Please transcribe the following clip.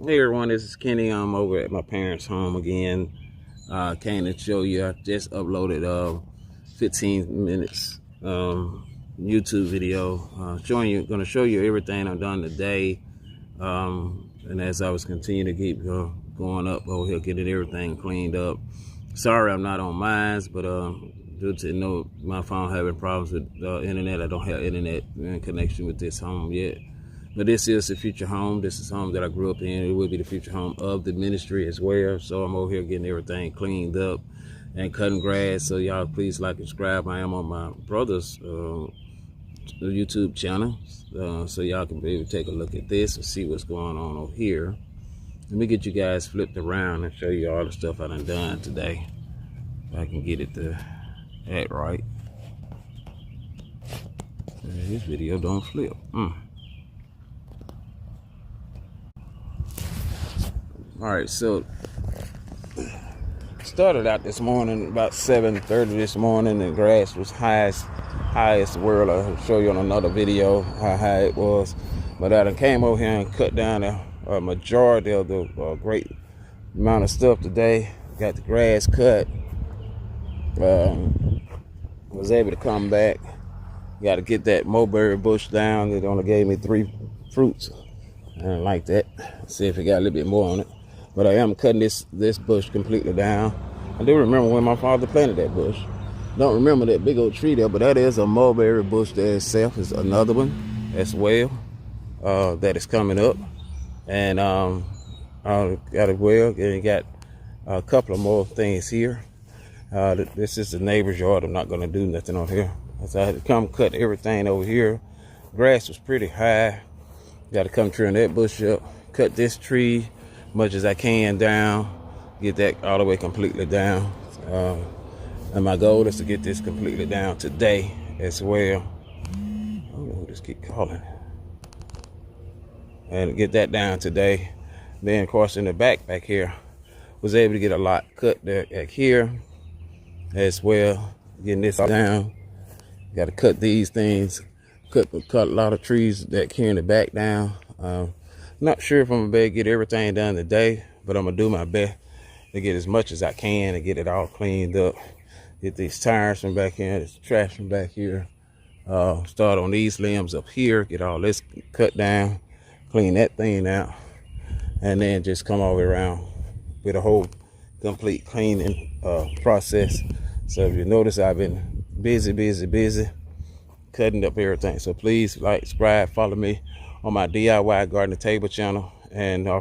Hey everyone, this is Kenny. I'm over at my parents' home again. Came to show you. I just uploaded 15 minutes YouTube video going to show you everything I've done today. And as I was continuing to keep going up over here, getting everything cleaned up. Sorry, I'm not on mines, but due to my phone having problems with internet, I don't have internet in connection with this home yet. But this is the future home. This is home that I grew up in. It will be the future home of the ministry as well. So I'm over here getting everything cleaned up and cutting grass. So y'all please like and subscribe. I am on my brother's YouTube channel. So y'all can be able to take a look at this and see what's going on over here. Let me get you guys flipped around and show you all the stuff I done today. If I can get it to act right. This video don't flip. All right, so started out this morning about 7:30 this morning. The grass was high as the world. I'll show you on another video how high it was. But I came over here and cut down a majority of the great amount of stuff today. Got the grass cut. Was able to come back. Got to get that mulberry bush down. It only gave me 3 fruits. I don't like that. See if it got a little bit more on it. But I am cutting this bush completely down. I do remember when my father planted that bush. Don't remember that big old tree there, but that is a mulberry bush there itself. Is another one as well that is coming up. And I got it well. And got a couple of more things here. This is the neighbor's yard. I'm not going to do nothing on here. So I had to come cut everything over here. Grass was pretty high. Got to come trim that bush up. Cut this tree much as I can down, get that all the way completely down, and my goal is to get this completely down today as well. I don't know who this keep calling, and get that down today. Then of course in the back here was able to get a lot cut there back here as well, getting this all down. Got to cut these things, cut a lot of trees that here in the back down. Not sure if I'm gonna be able to get everything done today, but I'm gonna do my best to get as much as I can and get it all cleaned up. Get these tires from back here, this trash from back here. Start on these limbs up here, get all this cut down, clean that thing out, and then just come all the way around with a whole complete cleaning process. So if you notice, I've been busy cutting up everything. So please like, subscribe, follow me on my DIY garden table channel, and also